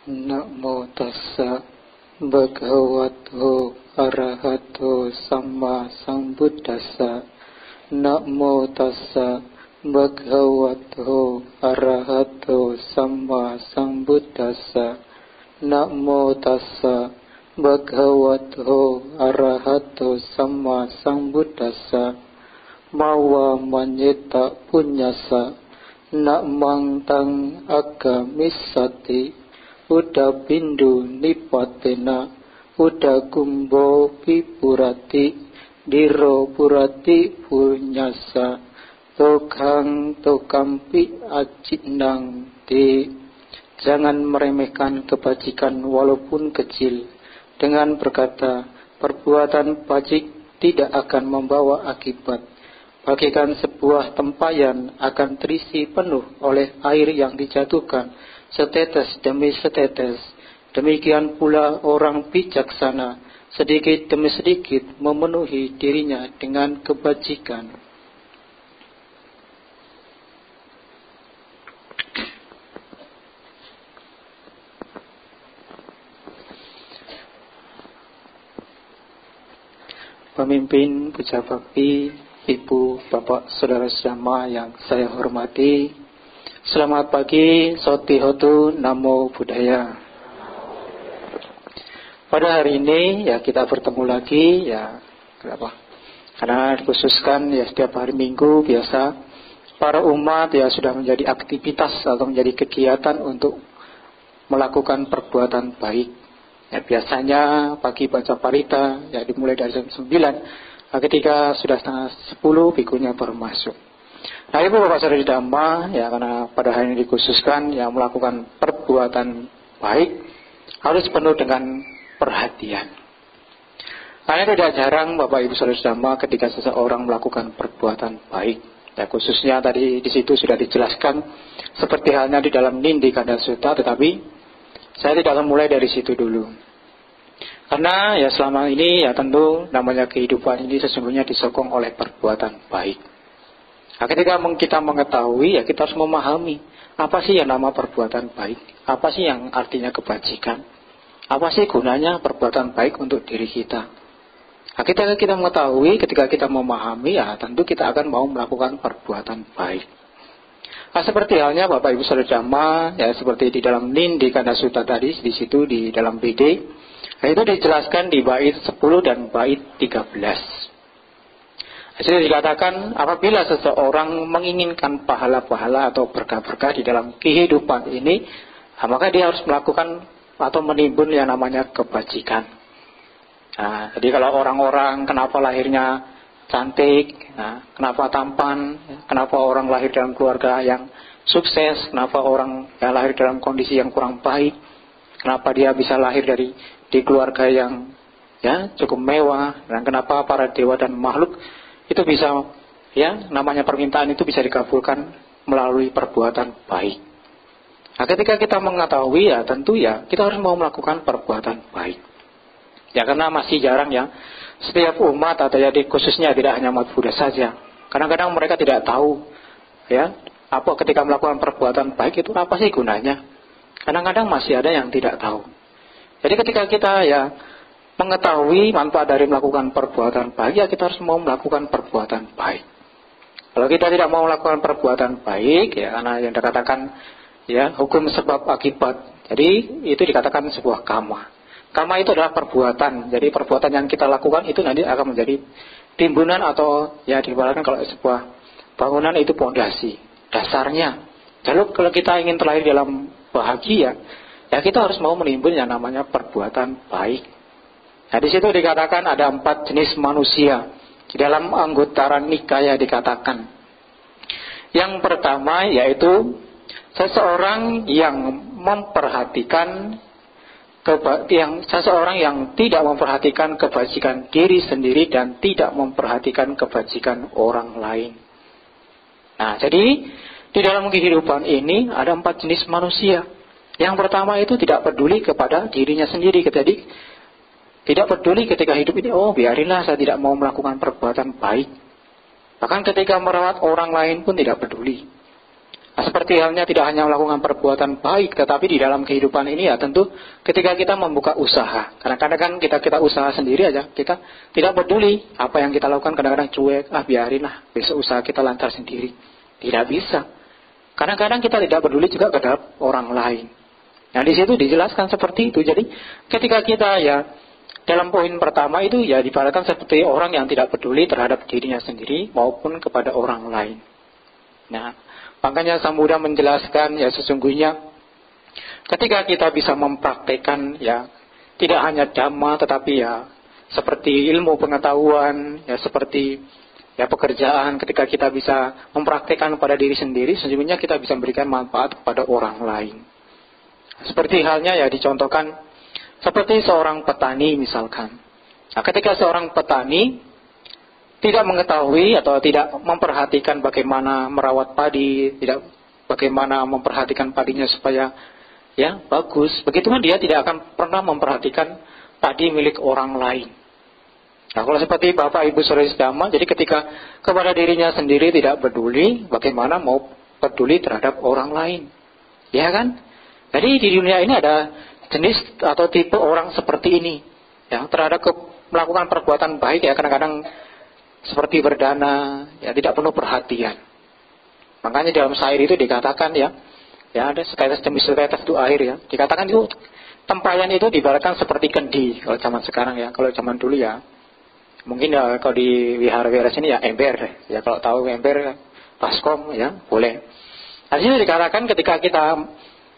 Namo tassa bhagavato arahato samma sambuddhassa. Namo tassa bhagavato arahato samma sambuddhassa. Namo tassa bhagavato arahato samma sambuddhassa. Mawa manyeta punyasa namang tang agamisati uda bindu nipatena uda gumbo pipurati diro purati punyasa tokang tokampi acinang di. Jangan meremehkan kebajikan walaupun kecil dengan berkata perbuatan bajik tidak akan membawa akibat. Bagikan sebuah tempayan akan terisi penuh oleh air yang dijatuhkan setetes demi setetes. Demikian pula orang bijaksana sedikit demi sedikit memenuhi dirinya dengan kebajikan. Pemimpin Puja Bakti, Ibu, Bapak, Saudara-saudara yang saya hormati, selamat pagi, Soti Hotu, Namo Buddhaya. Pada hari ini ya kita bertemu lagi ya, kenapa? Karena dikhususkan ya setiap hari Minggu biasa para umat ya sudah menjadi aktivitas atau menjadi kegiatan untuk melakukan perbuatan baik. Ya, biasanya pagi baca parita ya dimulai dari jam 9. Nah, ketika sudah setengah 10 bikunya baru masuk. Nah, Ibu Bapak Saudara Dhamma ya karena pada hari ini dikhususkan yang melakukan perbuatan baik harus penuh dengan perhatian. Karena tidak jarang Bapak Ibu Saudara Dhamma ketika seseorang melakukan perbuatan baik. Ya, khususnya tadi di situ sudah dijelaskan seperti halnya di dalam Nindi Kanda Sutta, tetapi saya tidak akan mulai dari situ dulu. Karena ya selama ini ya tentu namanya kehidupan ini sesungguhnya disokong oleh perbuatan baik. Nah, ketika kita mengetahui ya kita harus memahami apa sih yang nama perbuatan baik, apa sih yang artinya kebajikan, apa sih gunanya perbuatan baik untuk diri kita. Nah, ketika kita mengetahui, ketika kita memahami ya tentu kita akan mau melakukan perbuatan baik. Nah, seperti halnya Bapak Ibu Saudara Dhamma ya seperti di dalam Nindi Kanda Sutta tadi di situ di dalam BD. Nah, itu dijelaskan di bait 10 dan bait 13. Jadi dikatakan apabila seseorang menginginkan pahala-pahala atau berkah-berkah di dalam kehidupan ini, nah, maka dia harus melakukan atau menimbun yang namanya kebajikan. Nah, jadi kalau orang-orang kenapa lahirnya cantik, nah, kenapa tampan, kenapa orang lahir dalam keluarga yang sukses, kenapa orang yang lahir dalam kondisi yang kurang baik, kenapa dia bisa lahir di keluarga yang ya cukup mewah, dan kenapa para dewa dan makhluk itu bisa ya namanya permintaan itu bisa dikabulkan melalui perbuatan baik. Nah, ketika kita mengetahui ya tentu ya kita harus mau melakukan perbuatan baik. Ya karena masih jarang ya setiap umat atau ya khususnya tidak hanya umat Buddha saja. Kadang-kadang mereka tidak tahu ya apa ketika melakukan perbuatan baik itu apa sih gunanya. Kadang-kadang masih ada yang tidak tahu. Jadi ketika kita ya mengetahui manfaat dari melakukan perbuatan baik, ya kita harus mau melakukan perbuatan baik. Kalau kita tidak mau melakukan perbuatan baik ya karena yang dikatakan ya hukum sebab akibat. Jadi itu dikatakan sebuah karma. Karma itu adalah perbuatan. Jadi perbuatan yang kita lakukan itu nanti akan menjadi timbunan atau ya diibaratkan kalau sebuah bangunan itu pondasi, dasarnya. Lalu kalau kita ingin terlahir dalam bahagia, ya kita harus mau menimbun yang namanya perbuatan baik. Nah, di situ dikatakan ada 4 jenis manusia. Di dalam Anggutara Nikaya dikatakan. Yang pertama yaitu seseorang yang memperhatikan seseorang yang tidak memperhatikan kebajikan diri sendiri dan tidak memperhatikan kebajikan orang lain. Nah, jadi di dalam kehidupan ini ada 4 jenis manusia. Yang pertama itu tidak peduli kepada dirinya sendiri. Jadi tidak peduli ketika hidup ini, oh biarinlah saya tidak mau melakukan perbuatan baik. Bahkan ketika merawat orang lain pun tidak peduli. Nah, seperti halnya tidak hanya melakukan perbuatan baik, tetapi di dalam kehidupan ini ya tentu ketika kita membuka usaha. Kadang-kadang kan kita usaha sendiri aja, kita tidak peduli apa yang kita lakukan, kadang-kadang cuek, biarin lah, besok usaha kita lancar sendiri. Tidak bisa. Kadang-kadang kita tidak peduli juga terhadap orang lain. Nah, di situ dijelaskan seperti itu. Jadi ketika kita ya dalam poin pertama itu ya dibaratkan seperti orang yang tidak peduli terhadap dirinya sendiri maupun kepada orang lain. Nah, makanya Sang Buddha menjelaskan ya sesungguhnya ketika kita bisa mempraktekkan ya tidak hanya dhamma tetapi ya seperti ilmu pengetahuan, ya seperti ya pekerjaan, ketika kita bisa mempraktekkan pada diri sendiri, sesungguhnya kita bisa memberikan manfaat kepada orang lain. Seperti halnya ya dicontohkan seperti seorang petani misalkan. Nah, ketika seorang petani tidak mengetahui atau tidak memperhatikan bagaimana merawat padi, tidak bagaimana memperhatikan padinya supaya ya bagus, begitu kan dia tidak akan pernah memperhatikan padi milik orang lain. Nah, kalau seperti Bapak Ibu Saudara Dhamma, jadi ketika kepada dirinya sendiri tidak peduli, bagaimana mau peduli terhadap orang lain? Ya kan? Jadi di dunia ini ada jenis atau tipe orang seperti ini, yang terhadap melakukan perbuatan baik ya kadang-kadang seperti berdana, ya tidak penuh perhatian. Makanya dalam syair itu dikatakan ya ada setetes demi setetes itu air ya. Dikatakan itu tempayan itu diibaratkan seperti kendi kalau zaman sekarang ya. Kalau zaman dulu ya mungkin ya kalau di wihara-wihara sini ya ember ya, kalau tahu ember baskom ya boleh. Nah, di sini dikatakan ketika kita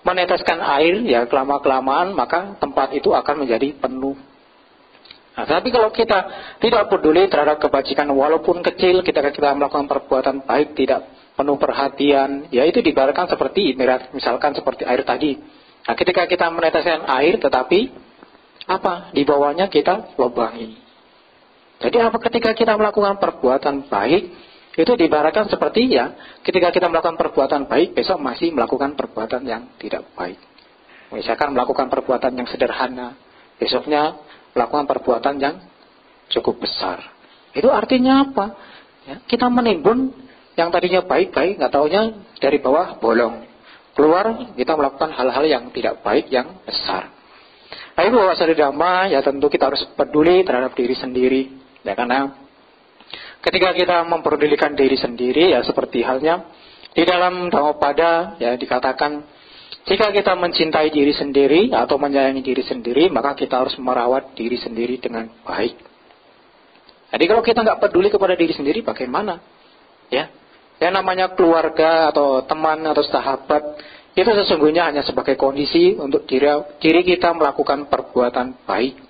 meneteskan air ya kelama-kelamaan maka tempat itu akan menjadi penuh. Nah, tapi kalau kita tidak peduli terhadap kebajikan walaupun kecil, kita melakukan perbuatan baik tidak penuh perhatian, ya itu diibaratkan seperti misalkan seperti air tadi. Nah, ketika kita meneteskan air tetapi apa? Di bawahnya kita lubangi. Jadi apa ketika kita melakukan perbuatan baik itu diibaratkan seperti ya ketika kita melakukan perbuatan baik besok masih melakukan perbuatan yang tidak baik. Misalkan melakukan perbuatan yang sederhana, besoknya melakukan perbuatan yang cukup besar. Itu artinya apa? Ya, kita menimbun yang tadinya baik-baik, nggak taunya dari bawah bolong. Keluar kita melakukan hal-hal yang tidak baik yang besar. Nah, itu bahwa sadar Dhamma ya tentu kita harus peduli terhadap diri sendiri. Ya karena ketika kita memperdulikan diri sendiri ya seperti halnya di dalam Dhammapada ya dikatakan jika kita mencintai diri sendiri atau menyayangi diri sendiri, maka kita harus merawat diri sendiri dengan baik. Jadi kalau kita nggak peduli kepada diri sendiri, bagaimana? Ya, yang namanya keluarga atau teman atau sahabat itu sesungguhnya hanya sebagai kondisi untuk diri kita melakukan perbuatan baik.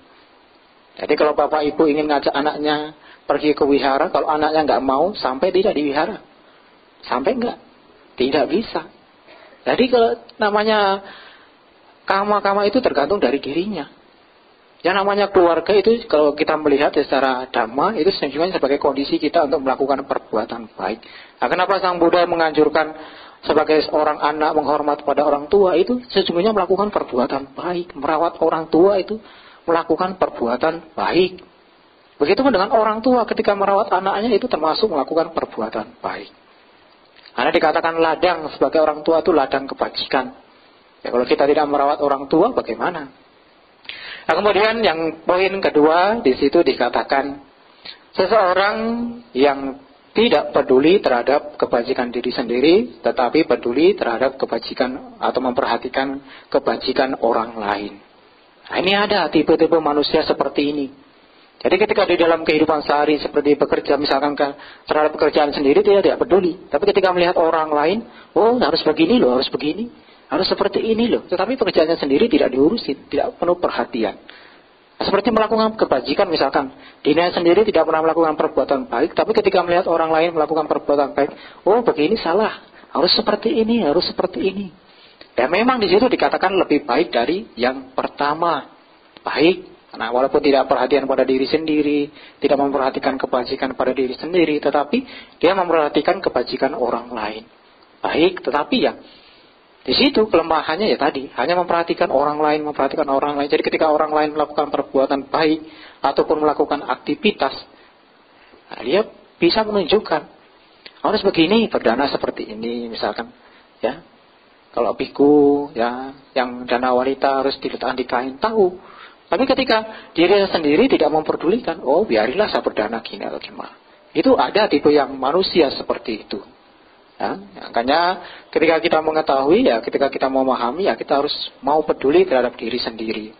Jadi kalau Bapak Ibu ingin ngajak anaknya pergi ke wihara, kalau anaknya nggak mau, sampai tidak di wihara, sampai nggak, tidak bisa. Jadi kalau namanya kama-kama itu tergantung dari dirinya. Yang namanya keluarga itu kalau kita melihat secara dhamma itu sesungguhnya sebagai kondisi kita untuk melakukan perbuatan baik. Nah, kenapa Sang Buddha menganjurkan sebagai seorang anak menghormat pada orang tua itu sesungguhnya melakukan perbuatan baik. Merawat orang tua itu melakukan perbuatan baik. Begitupun dengan orang tua ketika merawat anaknya itu termasuk melakukan perbuatan baik. Karena dikatakan ladang sebagai orang tua itu ladang kebajikan. Ya kalau kita tidak merawat orang tua bagaimana? Nah, kemudian yang poin kedua di situ dikatakan seseorang yang tidak peduli terhadap kebajikan diri sendiri, tetapi peduli terhadap kebajikan atau memperhatikan kebajikan orang lain. Nah, ini ada tipe-tipe manusia seperti ini. Jadi ketika di dalam kehidupan sehari seperti bekerja misalkan terhadap pekerjaan sendiri tidak peduli. Tapi ketika melihat orang lain, oh harus begini loh, harus begini, harus seperti ini loh. Tetapi pekerjaannya sendiri tidak diurusin, tidak penuh perhatian. Seperti melakukan kebajikan misalkan, dirinya sendiri tidak pernah melakukan perbuatan baik, tapi ketika melihat orang lain melakukan perbuatan baik, oh begini salah, harus seperti ini, harus seperti ini. Dan memang di situ dikatakan lebih baik dari yang pertama, baik. Nah, walaupun tidak perhatian pada diri sendiri, tidak memperhatikan kebajikan pada diri sendiri, tetapi dia memperhatikan kebajikan orang lain. Baik, tetapi ya di situ kelemahannya ya tadi, hanya memperhatikan orang lain. Jadi ketika orang lain melakukan perbuatan baik ataupun melakukan aktivitas, nah, dia bisa menunjukkan harus begini, berdana seperti ini misalkan. Ya, kalau biku ya yang dana wanita harus diletakkan di kain, tahu. Tapi ketika dirinya sendiri tidak memperdulikan, oh biarilah saya berdana gini atau gimana. Itu ada tipe yang manusia seperti itu. Ya, makanya ketika kita mengetahui ya, ketika kita memahami ya, kita harus mau peduli terhadap diri sendiri.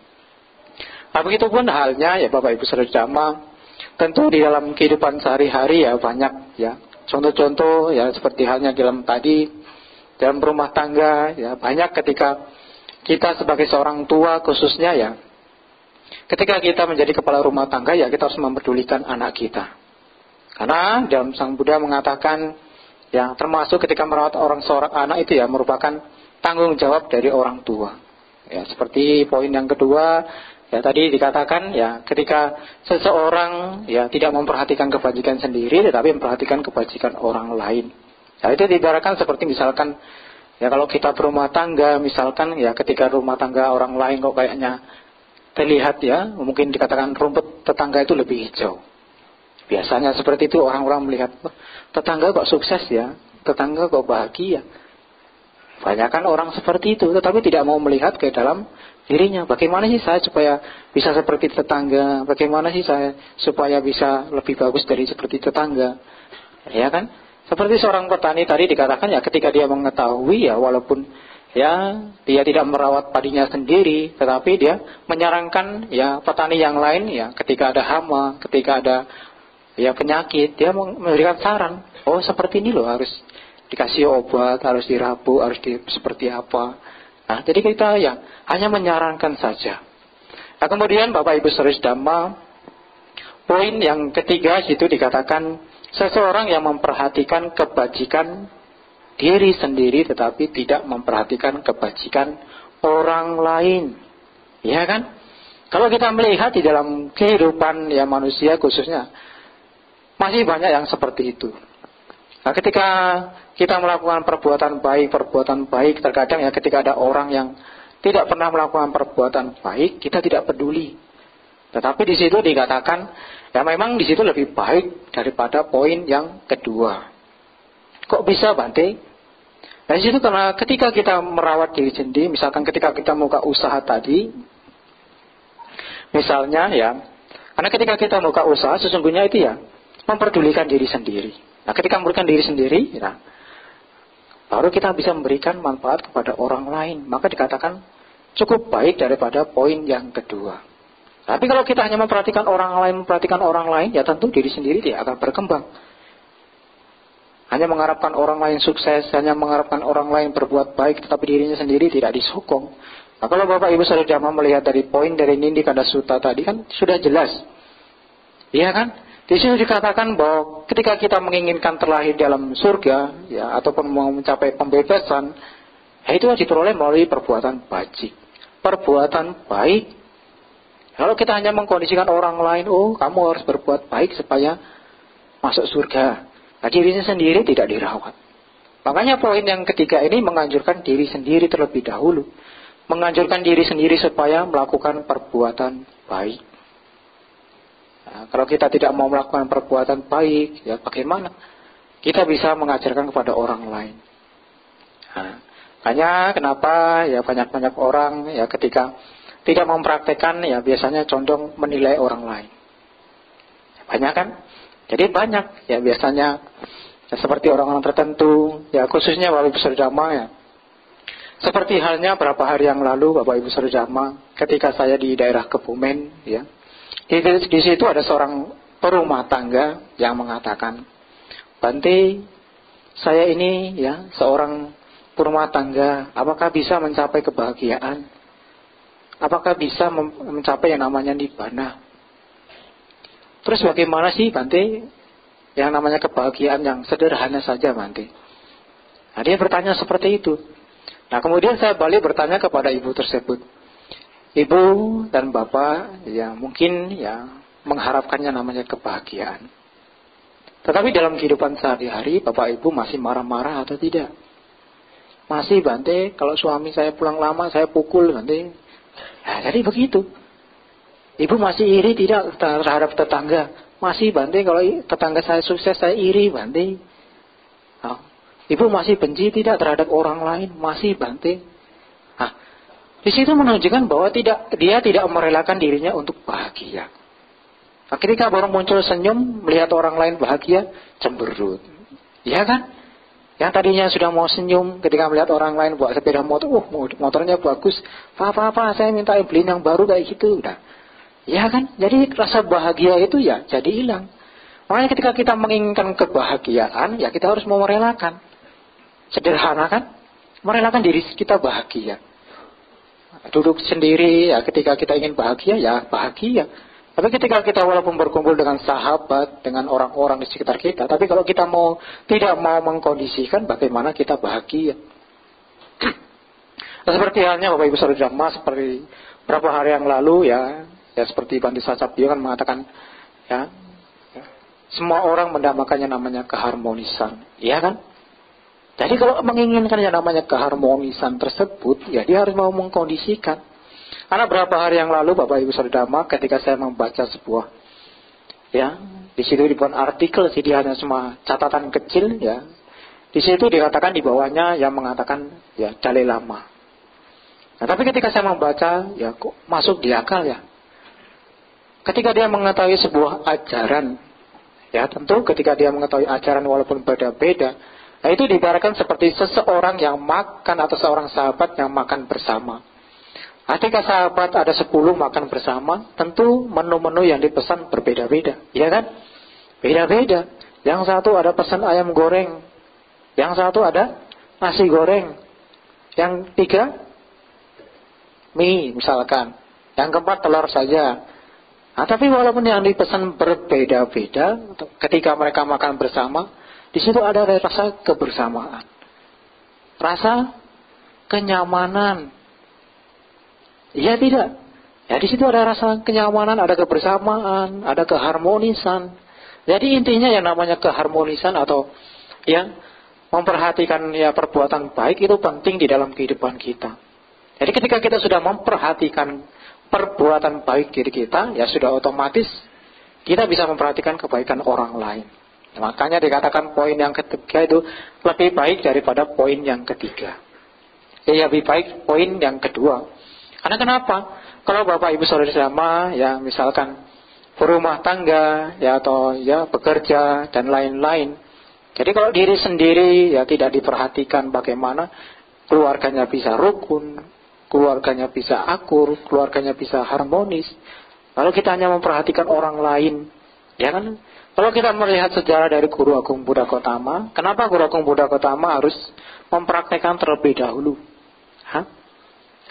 Nah, begitupun halnya ya Bapak Ibu Saudara jamaah, tentu di dalam kehidupan sehari-hari ya banyak ya contoh-contoh ya seperti halnya dalam tadi. Dalam rumah tangga ya banyak ketika kita sebagai seorang tua khususnya ya, ketika kita menjadi kepala rumah tangga ya kita harus mempedulikan anak kita. Karena dalam Sang Buddha mengatakan ya termasuk ketika merawat seorang anak itu ya merupakan tanggung jawab dari orang tua. Ya seperti poin yang kedua ya tadi dikatakan ya ketika seseorang ya tidak memperhatikan kebajikan sendiri tetapi memperhatikan kebajikan orang lain. Nah, itu diibaratkan seperti misalkan ya kalau kita berumah tangga misalkan ya ketika rumah tangga orang lain kok kayaknya terlihat ya mungkin dikatakan rumput tetangga itu lebih hijau. Biasanya seperti itu orang-orang melihat tetangga kok sukses ya, tetangga kok bahagia. Banyak kan orang seperti itu tetapi tidak mau melihat ke dalam dirinya. Bagaimana sih saya supaya bisa seperti tetangga? Bagaimana sih saya supaya bisa lebih bagus dari seperti tetangga? Ya kan? Seperti seorang petani tadi dikatakan ya ketika dia mengetahui ya walaupun ya dia tidak merawat padinya sendiri tetapi dia menyarankan ya petani yang lain ya ketika ada hama, ketika ada ya penyakit dia memberikan saran. Oh seperti ini loh harus dikasih obat, harus dirapu, seperti apa. Nah jadi kita ya hanya menyarankan saja. Nah kemudian Bapak Ibu Saudara Dhamma, poin yang ketiga situ dikatakan seseorang yang memperhatikan kebajikan diri sendiri tetapi tidak memperhatikan kebajikan orang lain. Ya kan? Kalau kita melihat di dalam kehidupan ya manusia khususnya masih banyak yang seperti itu. Nah, ketika kita melakukan perbuatan baik terkadang ya ketika ada orang yang tidak pernah melakukan perbuatan baik, kita tidak peduli. Tetapi di situ dikatakan ya memang di situ lebih baik daripada poin yang kedua. Kok bisa Bante? Nah di situ karena ketika kita merawat diri sendiri, misalkan ketika kita buka usaha tadi, misalnya ya, karena ketika kita buka usaha sesungguhnya itu ya memperdulikan diri sendiri. Nah ketika memberikan diri sendiri, ya, baru kita bisa memberikan manfaat kepada orang lain. Maka dikatakan cukup baik daripada poin yang kedua. Tapi kalau kita hanya memperhatikan orang lain, ya tentu diri sendiri tidak akan berkembang. Hanya mengharapkan orang lain sukses, hanya mengharapkan orang lain berbuat baik, tetapi dirinya sendiri tidak disokong. Nah kalau Bapak Ibu Saudara jamaah melihat dari poin dari Nindi Kanda Sutta tadi kan sudah jelas. Iya kan? Di sini dikatakan bahwa ketika kita menginginkan terlahir dalam surga, ya ataupun mau mencapai pembebasan, ya itu diperoleh melalui perbuatan bajik, perbuatan baik. Kalau kita hanya mengkondisikan orang lain, oh kamu harus berbuat baik supaya masuk surga. Nah dirinya sendiri tidak dirawat. Makanya poin yang ketiga ini menganjurkan diri sendiri terlebih dahulu. Menganjurkan diri sendiri supaya melakukan perbuatan baik. Nah, kalau kita tidak mau melakukan perbuatan baik, ya bagaimana? Kita bisa mengajarkan kepada orang lain. Nah, makanya kenapa ya banyak-banyak orang ya ketika tidak mempraktekkan ya biasanya condong menilai orang lain. Banyak kan? Jadi banyak ya biasanya ya, seperti orang-orang tertentu ya khususnya Bapak Ibu Saudara jamaah ya. Seperti halnya beberapa hari yang lalu Bapak Ibu Saudara jamaah ketika saya di daerah Kebumen ya. Di situ ada seorang perumah tangga yang mengatakan, Bante, saya ini ya seorang perumah tangga, apakah bisa mencapai kebahagiaan? Apakah bisa mencapai yang namanya nibbana? Terus bagaimana sih Bante yang namanya kebahagiaan yang sederhana saja Bante? Nah dia bertanya seperti itu. Nah kemudian saya balik bertanya kepada ibu tersebut. Ibu dan bapak ya mungkin ya mengharapkannya namanya kebahagiaan. Tetapi dalam kehidupan sehari-hari bapak ibu masih marah-marah atau tidak? Masih Bante, kalau suami saya pulang lama saya pukul Bante. Nah, jadi begitu. Ibu masih iri tidak terhadap tetangga? Masih Bante, kalau tetangga saya sukses saya iri Bante. Oh, Ibu masih benci tidak terhadap orang lain, masih banting. Nah, di situ menunjukkan bahwa dia tidak merelakan dirinya untuk bahagia. Nah, ketika baru muncul senyum, melihat orang lain bahagia, cemberut. Ya kan? Yang tadinya sudah mau senyum ketika melihat orang lain bawa sepeda motor, motornya bagus. Apa, saya minta beliin yang baru kayak gitu. Udah. Ya kan? Jadi rasa bahagia itu ya jadi hilang. Makanya ketika kita menginginkan kebahagiaan, ya kita harus mau merelakan. Sederhana kan? Merelakan diri kita bahagia. Duduk sendiri, ya ketika kita ingin bahagia, ya bahagia. Tapi ketika kita walaupun berkumpul dengan sahabat, dengan orang-orang di sekitar kita, tapi kalau kita tidak mau mengkondisikan, bagaimana kita bahagia? Seperti halnya Bapak Ibu Saudara jamaah, seperti beberapa hari yang lalu ya seperti Bante Sacabdio kan mengatakan, ya semua orang mendambakannya namanya keharmonisan, ya kan? Jadi kalau menginginkan yang namanya keharmonisan tersebut, ya dia harus mau mengkondisikan. Karena berapa hari yang lalu Bapak Ibu Saudara jamaah, ketika saya membaca sebuah, ya di situ dibuat artikel sih, dia hanya cuma catatan kecil, ya di situ dikatakan di bawahnya yang mengatakan ya Dalai Lama. Nah, tapi ketika saya membaca, ya kok masuk di akal ya. Ketika dia mengetahui sebuah ajaran, ya tentu ketika dia mengetahui ajaran walaupun beda-beda, nah itu diibaratkan seperti seseorang yang makan atau seorang sahabat yang makan bersama. Ketika sahabat ada 10 makan bersama, tentu menu-menu yang dipesan berbeda-beda, ya kan? Beda-beda. Yang satu ada pesan ayam goreng, yang satu ada nasi goreng, yang 3 mie misalkan, yang keempat telur saja. Nah, tapi walaupun yang dipesan berbeda-beda, ketika mereka makan bersama, di situ ada rasa kebersamaan, rasa kenyamanan. Iya tidak? Ya di situ ada rasa kenyamanan, ada kebersamaan, ada keharmonisan. Jadi intinya yang namanya keharmonisan atau ya memperhatikan ya perbuatan baik itu penting di dalam kehidupan kita. Jadi ketika kita sudah memperhatikan perbuatan baik diri kita, ya sudah otomatis kita bisa memperhatikan kebaikan orang lain. Makanya dikatakan poin yang ketiga itu lebih baik daripada poin yang ketiga. Ya lebih baik poin yang kedua. Karena kenapa? Kalau Bapak Ibu Saudara jamaah ya misalkan berumah tangga ya atau ya bekerja dan lain-lain. Jadi kalau diri sendiri ya tidak diperhatikan bagaimana keluarganya bisa rukun, keluarganya bisa akur, keluarganya bisa harmonis. Lalu kita hanya memperhatikan orang lain, ya kan? Kalau kita melihat sejarah dari Guru Agung Buddha Gautama, kenapa Guru Agung Buddha Gautama harus mempraktekkan terlebih dahulu?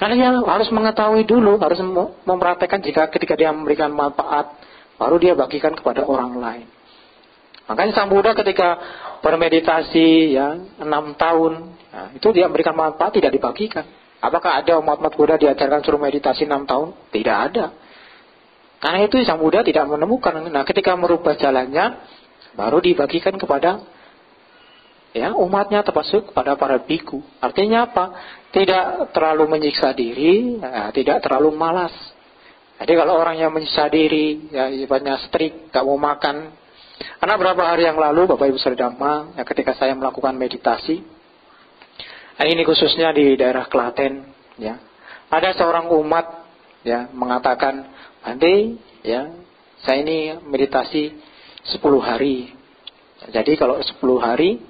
Karena dia harus mengetahui dulu, harus mempraktekkan ketika dia memberikan manfaat, baru dia bagikan kepada orang lain. Makanya Sang Buddha ketika bermeditasi ya 6 tahun, nah, itu dia memberikan manfaat tidak dibagikan. Apakah ada umat-umat Buddha diajarkan suruh meditasi 6 tahun? Tidak ada. Karena itu Sang Buddha tidak menemukan. Nah ketika merubah jalannya, baru dibagikan kepada ya umatnya, termasuk kepada para biku. Artinya apa? Tidak terlalu menyiksa diri, ya, tidak terlalu malas. Jadi kalau orang yang menyiksa diri, ya ibaratnya strict, gak mau makan. Karena berapa hari yang lalu Bapak Ibu Saudara jamaah, ya ketika saya melakukan meditasi, ini khususnya di daerah Klaten, ya ada seorang umat ya mengatakan, Bante, ya saya ini meditasi 10 hari. Jadi kalau 10 hari,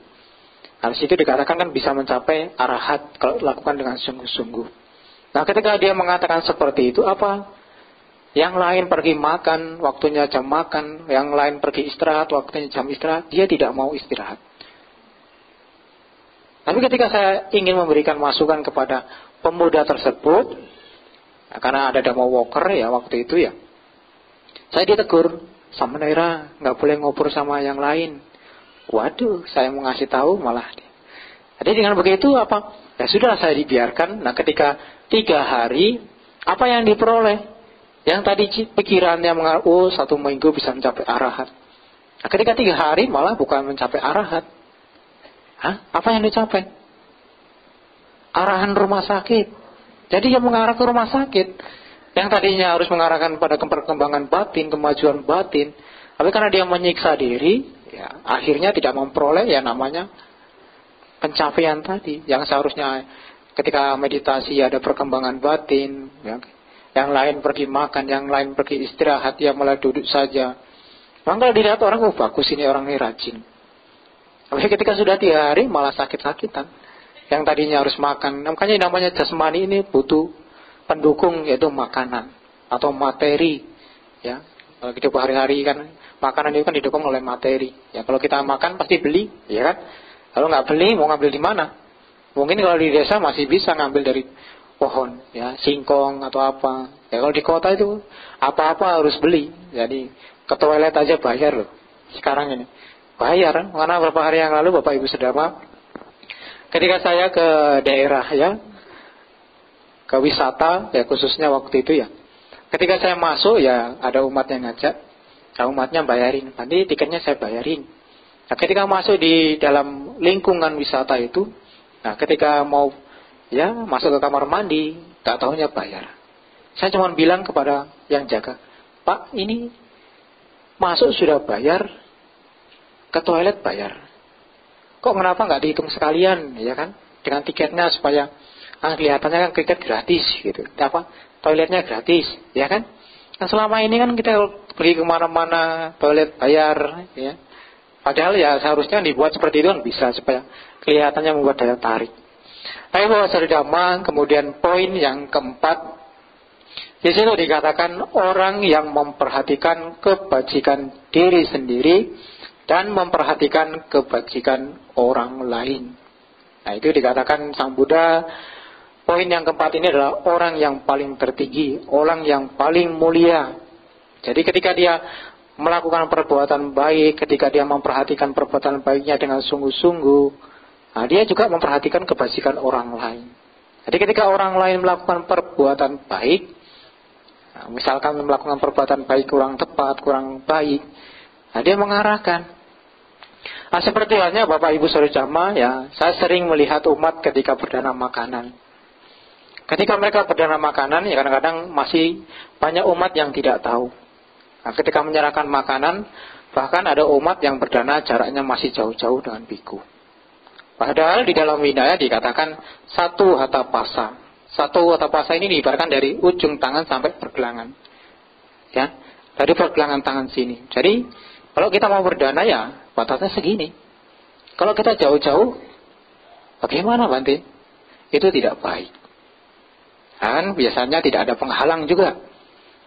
habis itu dikatakan kan bisa mencapai arahat kalau dilakukan dengan sungguh-sungguh. Nah ketika dia mengatakan seperti itu, apa? Yang lain pergi makan, waktunya jam makan. Yang lain pergi istirahat, waktunya jam istirahat. Dia tidak mau istirahat. Tapi ketika saya ingin memberikan masukan kepada pemuda tersebut, karena ada Dhamma Walker ya waktu itu ya, saya ditegur, Samanera, gak boleh ngobrol sama yang lain. Waduh, saya mau ngasih tahu malah. Jadi dengan begitu apa? Ya sudah saya dibiarkan. Nah ketika 3 hari, apa yang diperoleh? Yang tadi pikirannya mengarah, 1 minggu bisa mencapai arahat. Nah ketika 3 hari malah bukan mencapai arahat. Apa yang dicapai? Arahan rumah sakit. Jadi yang mengarah ke rumah sakit. Yang tadinya harus mengarahkan pada perkembangan batin, kemajuan batin. Tapi karena dia menyiksa diri, ya, akhirnya tidak memperoleh ya namanya pencapaian tadi, yang seharusnya ketika meditasi ada perkembangan batin, ya. Yang lain pergi makan, yang lain pergi istirahat, dia malah duduk saja. Maka dilihat orang, oh bagus ini orang ini rajin. Tapi ketika sudah 3 hari malah sakit-sakitan. Yang tadinya harus makan. Makanya namanya jasmani ini butuh pendukung, yaitu makanan atau materi. Ya, kalau hidup hari-hari kan makanan itu kan didukung oleh materi. Ya, kalau kita makan pasti beli, ya kan? Kalau nggak beli mau ngambil di mana? Mungkin kalau di desa masih bisa ngambil dari pohon, ya singkong atau apa. Ya kalau di kota itu apa-apa harus beli. Jadi ke toilet aja bayar loh. Sekarang ini bayar. Karena beberapa hari yang lalu Bapak Ibu Saudara, ketika saya ke daerah ya, ke wisata ya khususnya waktu itu ya. Ketika saya masuk ya ada umat yang ngajak, umatnya bayarin. Nanti tiketnya saya bayarin. Nah, ketika masuk di dalam lingkungan wisata itu, nah ketika mau ya masuk ke kamar mandi, tak tahunya bayar. Saya cuma bilang kepada yang jaga, Pak ini masuk sudah bayar, ke toilet bayar. Kok kenapa nggak dihitung sekalian, ya kan? Dengan tiketnya supaya kelihatannya kan tiket gratis gitu. Apa? Toiletnya gratis, ya kan? Nah selama ini kan kita pergi kemana-mana toilet bayar, ya. Padahal ya seharusnya dibuat seperti itu kan bisa supaya kelihatannya membuat daya tarik. Tapi bahwa serdama, kemudian poin yang keempat, di situ dikatakan orang yang memperhatikan kebajikan diri sendiri dan memperhatikan kebajikan orang lain. Nah itu dikatakan Sang Buddha, poin yang keempat ini adalah orang yang paling tertinggi, orang yang paling mulia. Jadi ketika dia melakukan perbuatan baik, ketika dia memperhatikan perbuatan baiknya dengan sungguh-sungguh, nah dia juga memperhatikan kebajikan orang lain. Jadi ketika orang lain melakukan perbuatan baik, nah, misalkan melakukan perbuatan baik kurang tepat, kurang baik, nah dia mengarahkan. Nah seperti halnya Bapak Ibu Saudara jamaah ya, saya sering melihat umat ketika berdana makanan. Ketika mereka berdana makanan, ya kadang-kadang masih banyak umat yang tidak tahu. Nah, ketika menyerahkan makanan, bahkan ada umat yang berdana jaraknya masih jauh-jauh dengan biku. Padahal di dalam Winaya dikatakan satu hatha pasa. Satu hatha pasa ini diibaratkan dari ujung tangan sampai pergelangan. Ya, dari pergelangan tangan sini. Jadi kalau kita mau berdana ya batasnya segini. Kalau kita jauh-jauh, bagaimana Bante? Itu tidak baik. Dan biasanya tidak ada penghalang juga.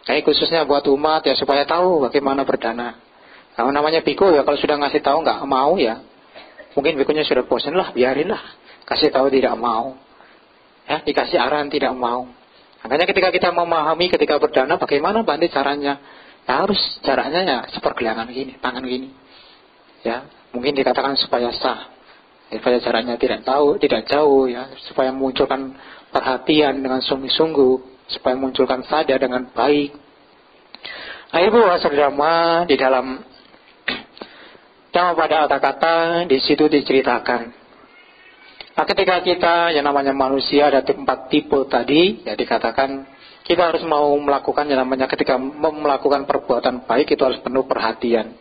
Jadi khususnya buat umat ya supaya tahu bagaimana berdana. Kalau namanya biku ya kalau sudah ngasih tahu nggak mau ya, mungkin bikunya sudah bosan lah, biarinlah. Kasih tahu tidak mau, ya dikasih arahan tidak mau. Makanya ketika kita memahami ketika berdana bagaimana Bante caranya, ya harus jaraknya ya sepergelangan gini, tangan gini. Ya mungkin dikatakan supaya sah, supaya jaraknya tidak jauh ya, supaya memunculkan perhatian dengan sungguh-sungguh, supaya munculkan sadar dengan baik. Ibu Wasardama di dalam Dhamma pada kata-kata di situ diceritakan. Nah, ketika kita yang namanya manusia ada 4 tipe tadi, ya dikatakan kita harus mau melakukan yang namanya ketika melakukan perbuatan baik itu harus penuh perhatian.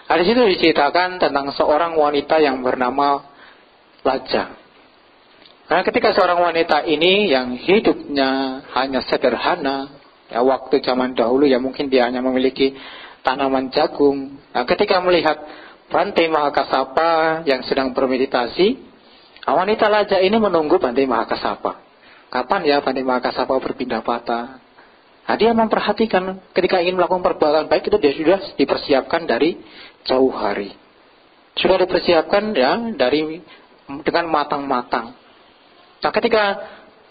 Nah, di situ diceritakan tentang seorang wanita yang bernama Laja. Nah, ketika seorang wanita ini yang hidupnya hanya sederhana, ya waktu zaman dahulu ya mungkin dia hanya memiliki tanaman jagung. Nah, ketika melihat Bante Mahakasapa yang sedang bermeditasi, wanita Laja ini menunggu Bante Mahakasapa. Kapan ya Bante Mahakasapa berpindah patah? Nah, dia memperhatikan ketika ingin melakukan perbuatan baik itu dia sudah dipersiapkan dari jauh hari. Sudah dipersiapkan ya dengan matang-matang. Nah ketika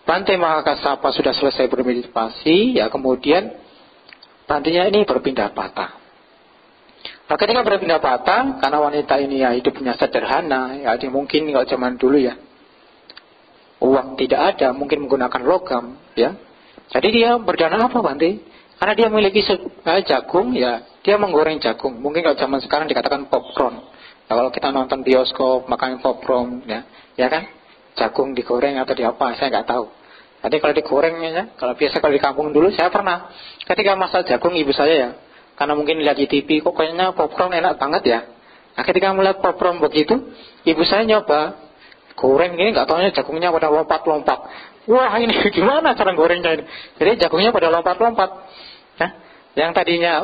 Bante Mahakasapa sudah selesai bermeditasi, ya kemudian Bantenya ini berpindah patah. Nah ketika berpindah patah, karena wanita ini ya hidupnya sederhana, ya mungkin kalau zaman dulu ya uang tidak ada, mungkin menggunakan logam, ya. Jadi dia berdana apa Bante? Karena dia memiliki jagung, ya dia menggoreng jagung. Mungkin kalau zaman sekarang dikatakan popcorn. Ya, kalau kita nonton bioskop makan popcorn, ya kan? Jagung digoreng atau di apa, saya nggak tahu. Nanti kalau digorengnya ya, kalau di kampung dulu saya pernah ketika masak jagung ibu saya ya, karena mungkin lihat di TV kok kayaknya popcorn enak banget ya. Nah ketika melihat popcorn begitu, ibu saya nyoba goreng ini nggak tahunya jagungnya pada lompat-lompat. Wah ini gimana cara gorengnya ini? Jadi jagungnya pada lompat-lompat. Ya? Yang tadinya,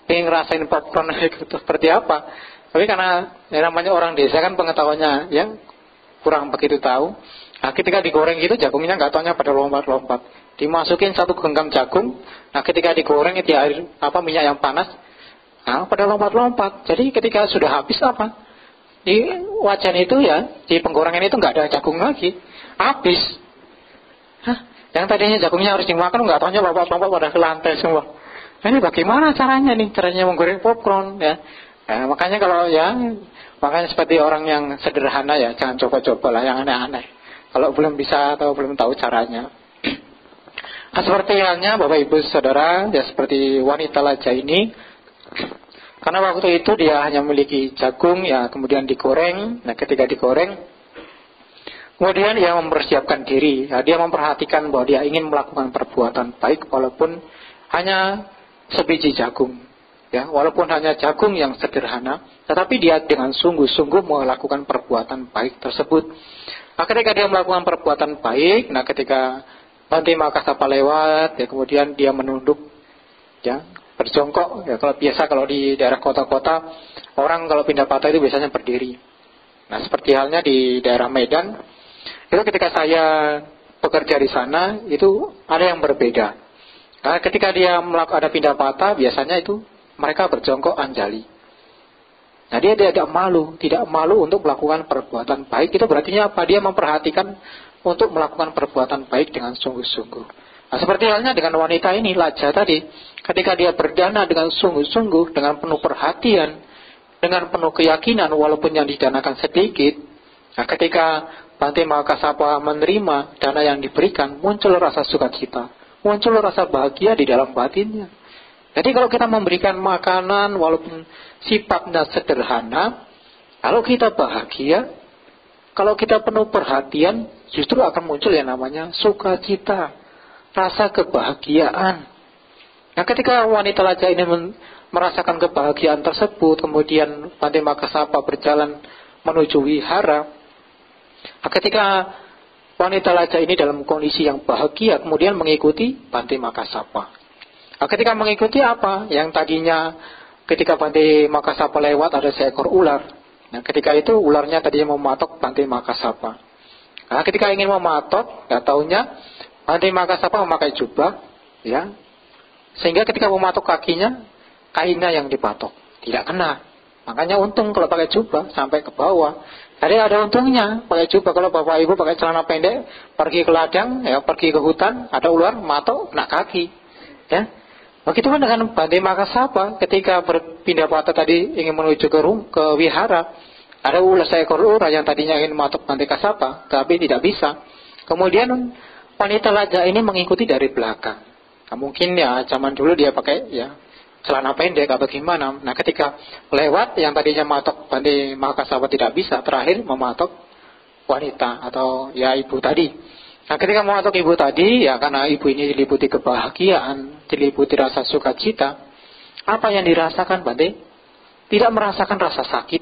pengen ngerasain popcorn itu seperti apa? Tapi karena namanya orang desa kan pengetahuannya ya kurang begitu tahu. Nah, ketika digoreng gitu jagungnya nggak tahunya pada lompat-lompat. Dimasukin satu genggam jagung. Nah, ketika digoreng di air minyak yang panas, pada lompat-lompat. Jadi ketika sudah habis di wajan itu ya, di penggorengan itu nggak ada jagung lagi, habis. Yang tadinya jagungnya harus dimakan nggak tahunya lompat-lompat pada ke lantai semua. Ini bagaimana caranya menggoreng popcorn ya? Makanya makanya seperti orang yang sederhana ya, jangan coba-coba lah yang aneh-aneh. Kalau belum bisa atau belum tahu caranya. Seperti halnya Bapak Ibu Saudara, ya seperti wanita lajah ini, karena waktu itu dia hanya memiliki jagung, ya kemudian digoreng. Nah ketika digoreng, kemudian dia mempersiapkan diri, ya, dia memperhatikan bahwa dia ingin melakukan perbuatan baik walaupun hanya sebiji jagung. Ya, walaupun hanya jagung yang sederhana, tetapi dia dengan sungguh-sungguh melakukan perbuatan baik tersebut. Nah, ketika dia melakukan perbuatan baik, ketika Bante Makasapa lewat, ya kemudian dia menunduk, ya berjongkok. Ya kalau di daerah kota-kota, orang kalau pindah patah itu biasanya berdiri. Nah, seperti halnya di daerah Medan, itu ketika saya bekerja di sana, itu ada yang berbeda. Nah, ketika dia ada pindah patah, biasanya itu mereka berjongkok anjali. Nah, dia tidak malu untuk melakukan perbuatan baik. Itu berarti apa? Dia memperhatikan untuk melakukan perbuatan baik dengan sungguh-sungguh. Nah, seperti halnya dengan wanita ini, lajah tadi, ketika dia berdana dengan sungguh-sungguh, dengan penuh perhatian, dengan penuh keyakinan, walaupun yang didanakan sedikit. Nah, ketika Bante Makasapa menerima dana yang diberikan, muncul rasa sukacita, muncul rasa bahagia di dalam batinnya. Jadi kalau kita memberikan makanan walaupun sifatnya sederhana, kalau kita bahagia, kalau kita penuh perhatian, justru akan muncul yang namanya sukacita, rasa kebahagiaan. Nah, ketika wanita lajah ini merasakan kebahagiaan tersebut, kemudian Bante Makasapa berjalan menuju wihara. Nah, ketika wanita lajah ini dalam kondisi yang bahagia, kemudian mengikuti Bante Makasapa. Nah, ketika mengikuti yang tadinya ketika Bante Makasapa lewat ada seekor ular. Nah, ketika itu ularnya tadinya mematok Bante Makasapa. Nah, ketika ingin mematok, taunya Bante Makasapa memakai jubah, ya, sehingga ketika mematok kakinya, kainnya yang dipatok, tidak kena. Makanya untung kalau pakai jubah sampai ke bawah. Jadi ada untungnya pakai jubah. Kalau Bapak Ibu pakai celana pendek, pergi ke ladang, ya, pergi ke hutan, ada ular matok, kena kaki, ya. Begitu kan dengan Bante Makasapa ketika berpindah patah tadi ingin menuju ke wihara, ada seekor ular yang tadinya ingin mematok Bante Makasapa, tapi tidak bisa. Kemudian wanita lajah ini mengikuti dari belakang. Nah, mungkin ya zaman dulu dia pakai ya celana pendek atau gimana. Nah, ketika lewat yang tadinya matok Bante Makasapa tidak bisa, terakhir mematok wanita atau ya ibu tadi. Nah, ketika mematok ibu tadi, ya karena ibu ini diliputi kebahagiaan, diliputi rasa sukacita, apa yang dirasakan Bante? Tidak merasakan rasa sakit.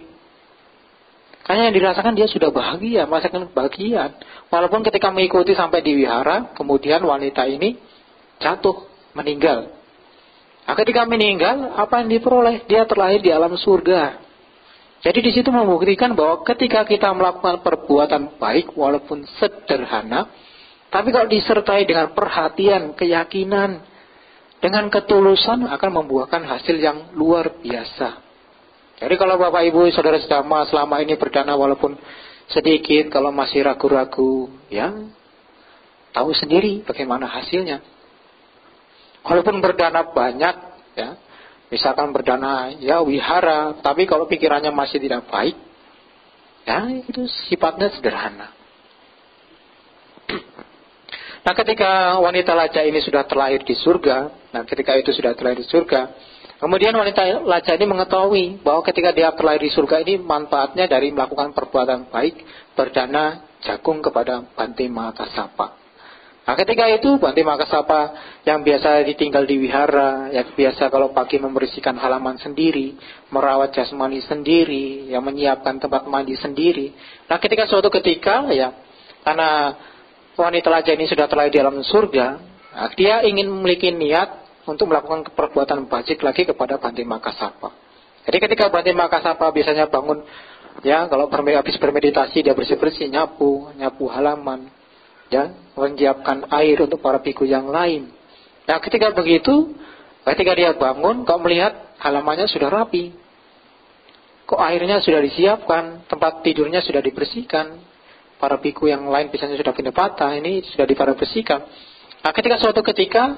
Karena yang dirasakan dia sudah bahagia, merasakan kebahagiaan. Walaupun ketika mengikuti sampai di wihara, kemudian wanita ini jatuh, meninggal. Nah, ketika meninggal, apa yang diperoleh? Dia terlahir di alam surga. Jadi di situ membuktikan bahwa ketika kita melakukan perbuatan baik, walaupun sederhana, tapi kalau disertai dengan perhatian, keyakinan, dengan ketulusan akan membuahkan hasil yang luar biasa. Jadi kalau Bapak Ibu Saudara Sedama selama ini berdana walaupun sedikit, kalau masih ragu-ragu, ya tahu sendiri bagaimana hasilnya. Walaupun berdana banyak, ya misalkan berdana ya wihara, tapi kalau pikirannya masih tidak baik, ya itu sifatnya sederhana. Nah, ketika wanita lajah ini sudah terlahir di surga, kemudian wanita lajah ini mengetahui bahwa ketika dia terlahir di surga ini manfaatnya dari melakukan perbuatan baik, berdana jagung kepada Bante Makasapa. Nah, ketika itu Bante Makasapa yang biasa ditinggal di wihara, yang biasa kalau pagi membersihkan halaman sendiri, merawat jasmani sendiri, yang menyiapkan tempat mandi sendiri. Nah, ketika suatu ketika ya, karena wanita raja ini sudah terlahir di alam surga, nah, dia ingin memiliki niat untuk melakukan perbuatan bajik lagi kepada Bante Makasapa. Jadi ketika Bante Makasapa biasanya bangun, ya kalau habis bermeditasi dia bersih-bersih, nyapu halaman, ya, menyiapkan air untuk para biku yang lain. Nah, ketika begitu, ketika dia bangun, kok melihat halamannya sudah rapi, kok airnya sudah disiapkan, tempat tidurnya sudah dibersihkan, para biku yang lain biasanya sudah pindah patah, ini sudah bersihkan. Nah, ketika suatu ketika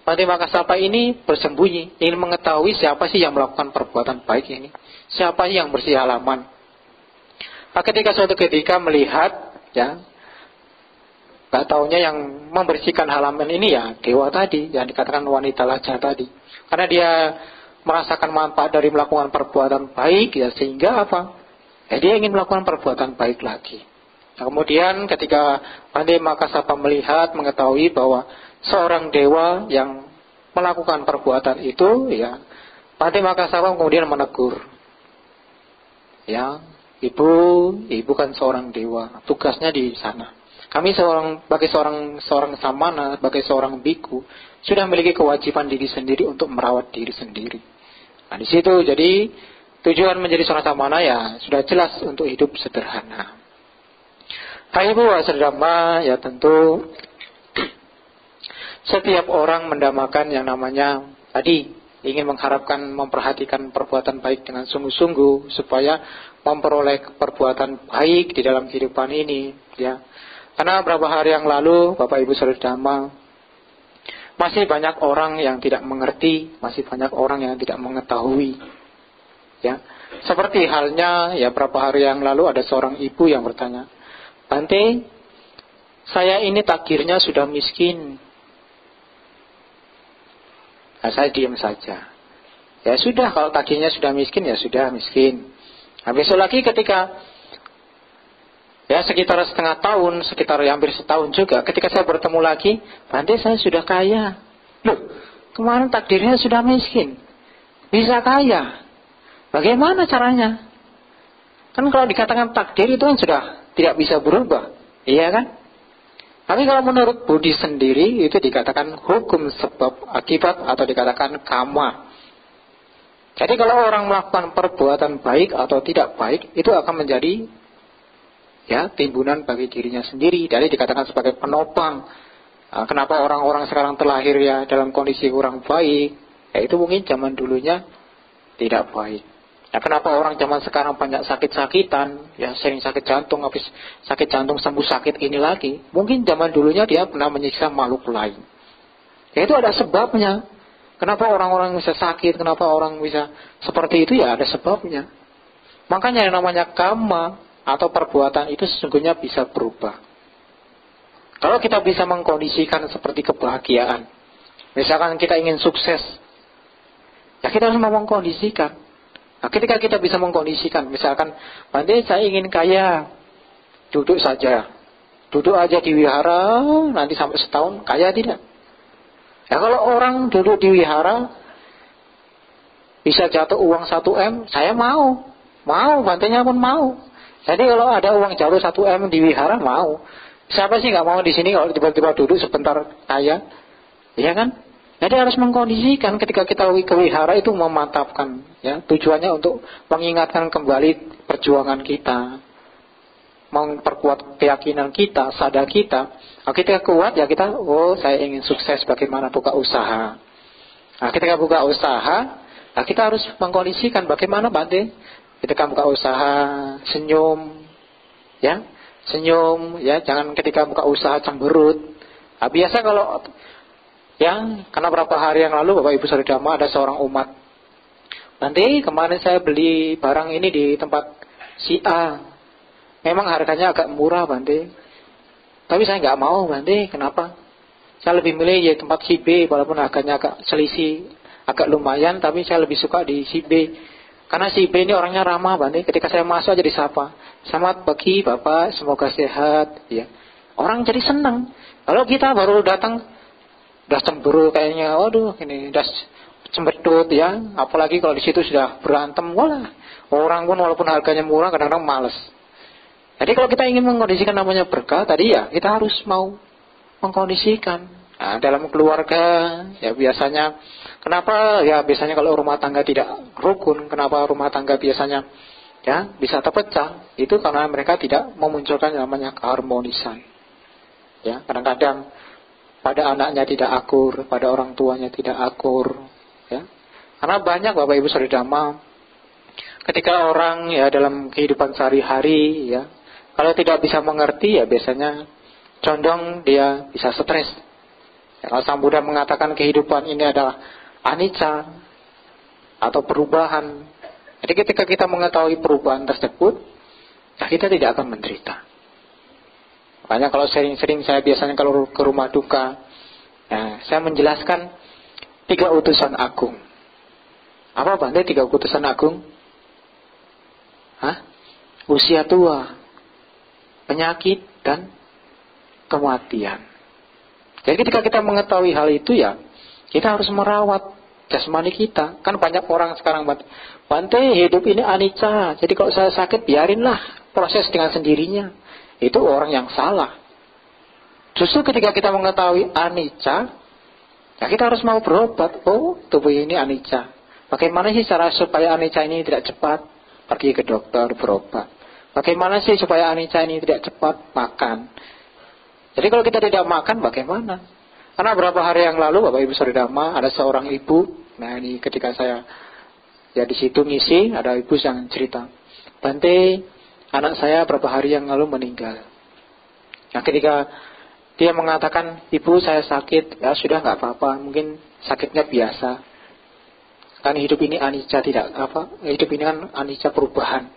Bante Makasapa ini bersembunyi, ingin mengetahui siapa sih yang melakukan perbuatan baik ini, siapa sih yang bersih halaman. Nah, ketika suatu ketika melihat, ya, gak taunya yang membersihkan halaman ini ya dewa tadi, yang dikatakan wanita raja tadi. Karena dia merasakan manfaat dari melakukan perbuatan baik, ya sehingga apa? Ya dia ingin melakukan perbuatan baik lagi. Nah, kemudian ketika Bante Makasapa melihat, mengetahui bahwa seorang dewa yang melakukan perbuatan itu, ya Bante Makasapa kemudian menegur. Ya, ibu kan seorang dewa, tugasnya di sana. Kami sebagai seorang samana, sebagai seorang biku, sudah memiliki kewajiban diri sendiri untuk merawat diri sendiri. Nah, di situ jadi tujuan menjadi seorang samana ya sudah jelas untuk hidup sederhana. Ibu Waserdhamma, ya tentu setiap orang mendamakan yang namanya tadi ingin mengharapkan memperhatikan perbuatan baik dengan sungguh-sungguh supaya memperoleh perbuatan baik di dalam kehidupan ini, ya. Karena beberapa hari yang lalu, Bapak Ibu Saudara, masih banyak orang yang tidak mengerti, masih banyak orang yang tidak mengetahui. Ya, seperti halnya, ya beberapa hari yang lalu ada seorang ibu yang bertanya, Bante, saya ini takdirnya sudah miskin. Nah, saya diam saja. Ya sudah, kalau takdirnya sudah miskin, ya sudah miskin. Nah, besok lagi ketika ya sekitar setengah tahun, sekitar hampir setahun juga, ketika saya bertemu lagi, Bante saya sudah kaya. Loh, kemarin takdirnya sudah miskin, bisa kaya. Bagaimana caranya? Kan kalau dikatakan takdir itu kan sudah tidak bisa berubah, iya kan? Tapi kalau menurut Budi sendiri itu dikatakan hukum sebab akibat atau dikatakan karma. Jadi kalau orang melakukan perbuatan baik atau tidak baik, itu akan menjadi ya timbunan bagi dirinya sendiri. Jadi dikatakan sebagai penopang. Nah, kenapa orang-orang sekarang terlahir ya dalam kondisi kurang baik? Ya itu mungkin zaman dulunya tidak baik. Nah, kenapa orang zaman sekarang banyak sakit-sakitan, ya sering sakit jantung, habis sakit jantung sembuh sakit ini lagi? Mungkin zaman dulunya dia pernah menyiksa makhluk lain. Ya itu ada sebabnya. Kenapa orang-orang bisa sakit, kenapa orang bisa seperti itu, ya ada sebabnya. Makanya yang namanya karma atau perbuatan itu sesungguhnya bisa berubah. Kalau kita bisa mengkondisikan seperti kebahagiaan, misalkan kita ingin sukses, ya kita harus mengkondisikan. Nah, ketika kita bisa mengkondisikan, misalkan, Bante saya ingin kaya, duduk saja, duduk aja di wihara, nanti sampai setahun kaya tidak? Ya kalau orang duduk di wihara bisa jatuh uang 1 M, saya mau, Bantenya pun mau. Jadi kalau ada uang jatuh 1 M di wihara mau. Siapa sih nggak mau di sini kalau tiba-tiba duduk sebentar kaya? Iya kan? Jadi harus mengkondisikan ketika kita ke wihara itu memantapkan, ya tujuannya untuk mengingatkan kembali perjuangan kita, memperkuat keyakinan kita, sadar kita. Nah, ketika kuat ya kita, saya ingin sukses, bagaimana buka usaha. Nah, ketika buka usaha, nah kita harus mengkondisikan bagaimana Bante. Ketika buka usaha senyum, ya senyum, ya jangan ketika buka usaha cemberut. Nah, biasa kalau ya, karena beberapa hari yang lalu Bapak Ibu Saudara ada seorang umat, Bante kemarin saya beli barang ini di tempat si A, memang harganya agak murah Bante, tapi saya nggak mau Bante, kenapa? Saya lebih milih ya tempat si B, walaupun harganya agak selisih, agak lumayan, tapi saya lebih suka di si B. Karena si B ini orangnya ramah Bante, ketika saya masuk aja disapa, selamat pagi Bapak, semoga sehat, ya. Orang jadi senang. Kalau kita baru datang, udah cemburu kayaknya, waduh ini udah cembetut ya. Apalagi kalau di situ sudah berantem, wah orang pun walaupun harganya murah kadang-kadang males. Jadi kalau kita ingin mengkondisikan namanya berkah, tadi ya kita harus mau mengkondisikan. Nah, dalam keluarga ya biasanya, kenapa ya biasanya kalau rumah tangga tidak rukun, kenapa rumah tangga biasanya ya bisa terpecah? Itu karena mereka tidak memunculkan namanya keharmonisan. Ya, kadang-kadang pada anaknya tidak akur, pada orang tuanya tidak akur, ya. Karena banyak Bapak Ibu Saudara Dhamma, ketika orang ya dalam kehidupan sehari-hari ya, kalau tidak bisa mengerti ya biasanya condong dia bisa stres. Ya, kalau Sang Buddha mengatakan kehidupan ini adalah anicca atau perubahan. Jadi ketika kita mengetahui perubahan tersebut, ya kita tidak akan menderita. Makanya kalau sering-sering saya biasanya kalau ke rumah duka, ya, saya menjelaskan 3 utusan agung. Apa Bante 3 utusan agung? Usia tua, penyakit, dan kematian. Jadi ketika kita mengetahui hal itu ya, kita harus merawat jasmani kita. Kan banyak orang sekarang, Bante hidup ini anicca, jadi kalau saya sakit biarinlah proses dengan sendirinya. Itu orang yang salah. Justru ketika kita mengetahui anicca, ya kita harus mau berobat. Oh, tubuh ini anicca. Bagaimana sih cara supaya anicca ini tidak cepat? Pergi ke dokter, berobat. Bagaimana sih supaya anicca ini tidak cepat? Makan. Jadi kalau kita tidak makan, bagaimana? Karena beberapa hari yang lalu, Bapak Ibu Saudara Dhamma, ada seorang ibu. Nah ini ketika saya ya di situ ngisi, ada ibu yang cerita, Bante, anak saya beberapa hari yang lalu meninggal. Nah ketika dia mengatakan, ibu saya sakit, ya sudah nggak apa-apa, mungkin sakitnya biasa. Kan hidup ini anicca tidak apa? Hidup ini kan anicca perubahan.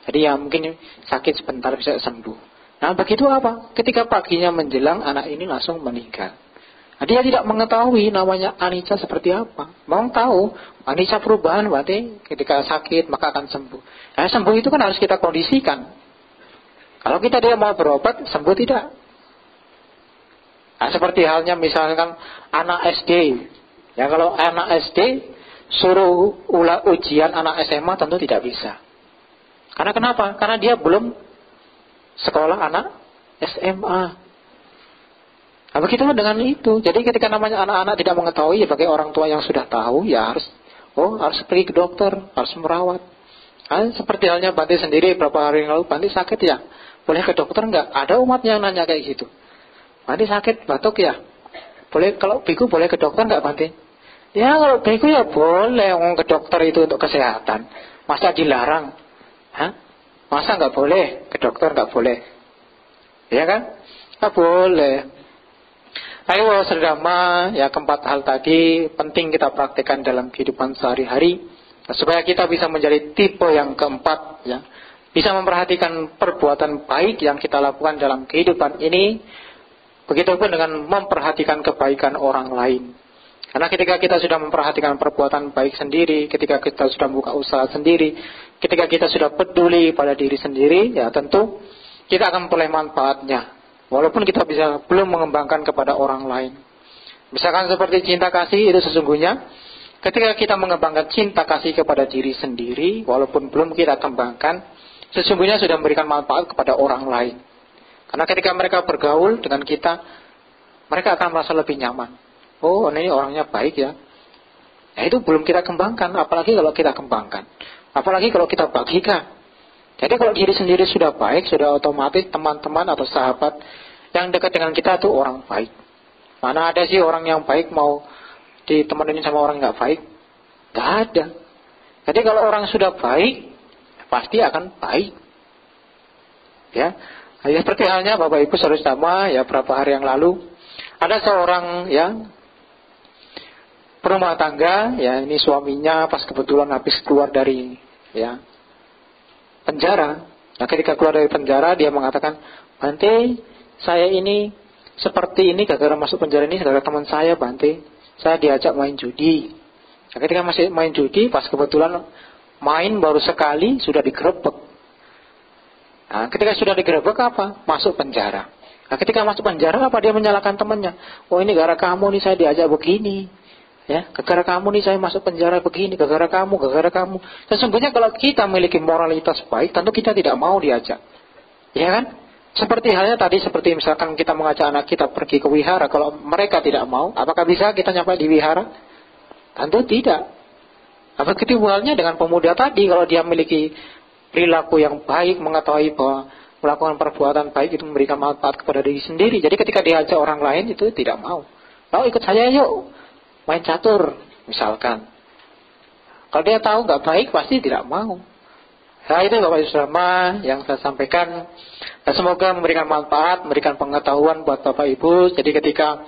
Jadi ya mungkin sakit sebentar bisa sembuh. Nah begitu apa? Ketika paginya menjelang anak ini langsung meninggal. Nah, dia tidak mengetahui namanya anicca seperti apa. Mau tahu anicca perubahan berarti ketika sakit maka akan sembuh. Nah sembuh itu kan harus kita kondisikan. Kalau kita dia mau berobat sembuh tidak. Nah, seperti halnya misalkan anak SD. Ya kalau anak SD suruh ujian anak SMA tentu tidak bisa. Karena kenapa? Karena dia belum sekolah anak SMA. Nah, begitu dengan itu. Jadi ketika namanya anak-anak tidak mengetahui, ya bagi orang tua yang sudah tahu, ya harus pergi ke dokter, harus merawat. Nah, seperti halnya Bante sendiri beberapa hari yang lalu, Bante sakit ya, boleh ke dokter enggak? Ada umat yang nanya kayak gitu. Bante sakit, batuk ya, boleh kalau biku boleh ke dokter enggak Bante? Ya kalau biku ya boleh, ke dokter itu untuk kesehatan. Masa dilarang? Masa nggak boleh ke dokter? Nggak boleh, ya kan? Nggak boleh. Ayo Saudara, ya keempat hal tadi penting kita praktekkan dalam kehidupan sehari-hari supaya kita bisa menjadi tipe yang keempat, ya, bisa memperhatikan perbuatan baik yang kita lakukan dalam kehidupan ini. Begitupun dengan memperhatikan kebaikan orang lain. Karena ketika kita sudah memperhatikan perbuatan baik sendiri, ketika kita sudah buka usaha sendiri, ketika kita sudah peduli pada diri sendiri, ya tentu kita akan memperoleh manfaatnya. Walaupun kita belum mengembangkan kepada orang lain. Misalkan seperti cinta kasih itu sesungguhnya, ketika kita mengembangkan cinta kasih kepada diri sendiri, walaupun belum kita kembangkan, sesungguhnya sudah memberikan manfaat kepada orang lain. Karena ketika mereka bergaul dengan kita, mereka akan merasa lebih nyaman. Oh, ini orangnya baik ya. Nah, itu belum kita kembangkan, apalagi kalau kita kembangkan. Apalagi kalau kita bagikan. Jadi kalau diri sendiri sudah baik, sudah otomatis teman-teman atau sahabat yang dekat dengan kita itu orang baik. Mana ada sih orang yang baik mau ditemenin sama orang nggak baik? Nggak ada. Jadi kalau orang sudah baik, pasti akan baik. Ya, seperti halnya Bapak Ibu Saudara Dhamma, ya beberapa hari yang lalu ada seorang yang berumah tangga, ya ini suaminya pas kebetulan habis keluar dari ya penjara. Nah ketika keluar dari penjara dia mengatakan, Bante, saya ini seperti ini gara-gara masuk penjara ini gara-gara teman saya Bante. Saya diajak main judi. Nah, ketika masih main judi, pas kebetulan main baru sekali sudah digerebek. Nah ketika sudah digerebek apa? Masuk penjara. Nah, ketika masuk penjara, apa dia menyalahkan temannya? Oh, ini gara kamu nih saya diajak begini. Ya, gara kamu nih saya masuk penjara begini, gara kamu. Sesungguhnya kalau kita memiliki moralitas baik, tentu kita tidak mau diajak. Ya kan? Seperti halnya tadi, seperti misalkan kita mengajak anak kita pergi ke wihara, kalau mereka tidak mau, apakah bisa kita nyampai di wihara? Tentu tidak. Apa begitu halnya dengan pemuda tadi, kalau dia memiliki perilaku yang baik, mengetahui bahwa melakukan perbuatan baik itu memberikan manfaat kepada diri sendiri. Jadi ketika diajak orang lain itu tidak mau. Lalu ikut saya yuk main catur misalkan. Kalau dia tahu nggak baik pasti tidak mau. Nah itu Bapak Ibu Saudara yang saya sampaikan. Dan semoga memberikan manfaat, memberikan pengetahuan buat Bapak Ibu. Jadi ketika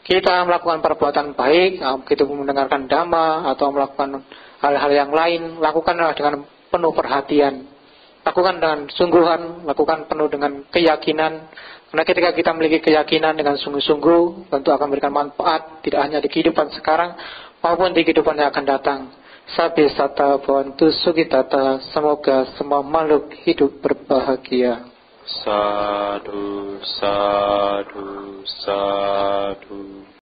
kita melakukan perbuatan baik, begitu mendengarkan dhamma atau melakukan hal-hal yang lain, lakukanlah dengan penuh perhatian. Lakukan dengan sungguhan, lakukan penuh dengan keyakinan. Karena ketika kita memiliki keyakinan dengan sungguh-sungguh, tentu akan memberikan manfaat, tidak hanya di kehidupan sekarang, maupun di kehidupan yang akan datang. Sabi sata bhavantu sukitata, semoga semua makhluk hidup berbahagia. Sadu, sadu, sadu.